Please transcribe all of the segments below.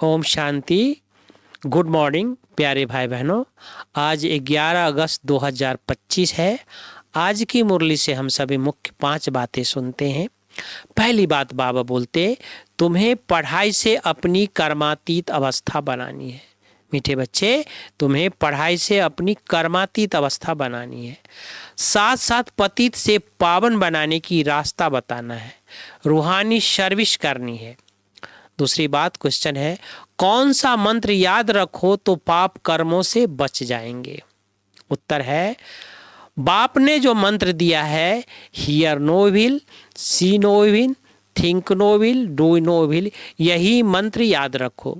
Om Shanti. Good morning प्यारे भाई बहनों। आज 11 अगस्त 2025 है। आज की मुरली से हम सभी मुख्य 5 बातें सुनते हैं। पहली बात बाबा बोलते, तुम्हें पढ़ाई से अपनी कर्मातीत अवस्था बनानी है। मीठे बच्चे, तुम्हें पढ़ाई से अपनी कर्मातीत अवस्था बनानी है। साथ साथ पतित से पावन बनाने की रास्ता बताना है। रूहानी सर्विस करनी है। दूसरी बात क्वेश्चन है, कौन सा मंत्र याद रखो तो पाप कर्मों से बच जाएंगे? उत्तर है, बाप ने जो मंत्र दिया है, hear no evil, see no evil, think no evil, do no evil, यही मंत्र याद रखो।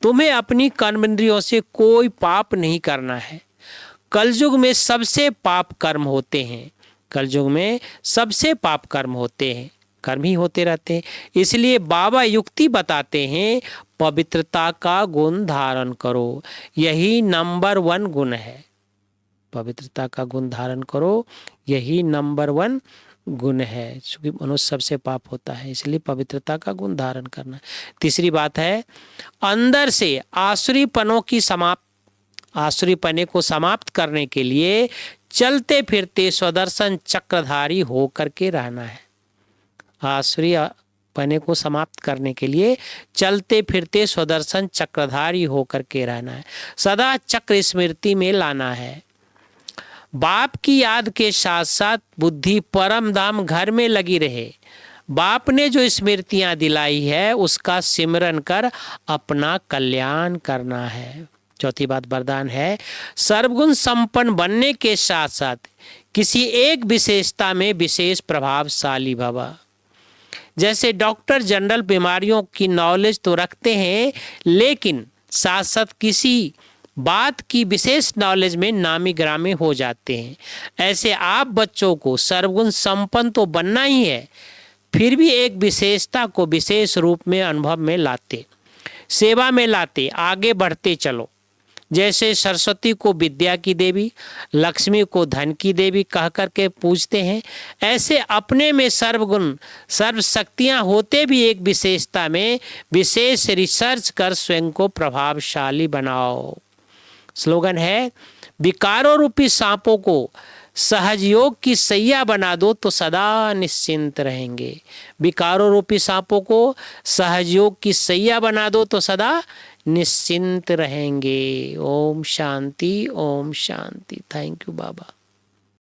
तुम्हें अपनी कर्मेंद्रियों से कोई पाप नहीं करना है। कलयुग में सबसे पाप कर्म होते हैं। कलयुग में सबसे पाप कर्म होते हैं, कर्म ही होते रहते हैं। इसलिए बाबा युक्ति बताते हैं, पवित्रता का गुण धारण करो, यही नंबर 1 गुण है। पवित्रता का गुण धारण करो, यही नंबर 1 गुण है। क्योंकि मनुष्य सबसे पाप होता है, इसलिए पवित्रता का गुण धारण करना। तीसरी बात है, अंदर से आसुरीपने को समाप्त करने के लिए चलते फिरते स्वदर्शन चक्रधारी होकर के रहना है। आसुरी पने को समाप्त करने के लिए चलते फिरते स्वदर्शन चक्रधारी होकर के रहना है। सदा चक्र स्मृति में लाना है। बाप की याद के साथ साथ बुद्धि परम धाम घर में लगी रहे। बाप ने जो स्मृतियां दिलाई है, उसका सिमरन कर अपना कल्याण करना है। चौथी बात वरदान है, सर्वगुण संपन्न बनने के साथ साथ किसी एक विशेषता में विशेष प्रभावशाली भव। जैसे डॉक्टर जनरल बीमारियों की नॉलेज तो रखते हैं, लेकिन साथ साथ किसी बात की विशेष नॉलेज में नामी ग्रामी हो जाते हैं। ऐसे आप बच्चों को सर्वगुण संपन्न तो बनना ही है, फिर भी एक विशेषता को विशेष रूप में अनुभव में लाते, सेवा में लाते आगे बढ़ते चलो। जैसे सरस्वती को विद्या की देवी, लक्ष्मी को धन की देवी कह करके पूजते हैं, ऐसे अपने में सर्वगुण सर्व शक्तियाँ होते भी एक विशेषता में विशेष रिसर्च कर स्वयं को प्रभावशाली बनाओ। स्लोगन है, विकारों रूपी सांपों को सहजयोग की सैया बना दो तो सदा निश्चिंत रहेंगे। विकारों रूपी सांपों को सहजयोग की सैया बना दो तो सदा निश्चिंत रहेंगे। ओम शांति, ओम शांति। Thank you Baba.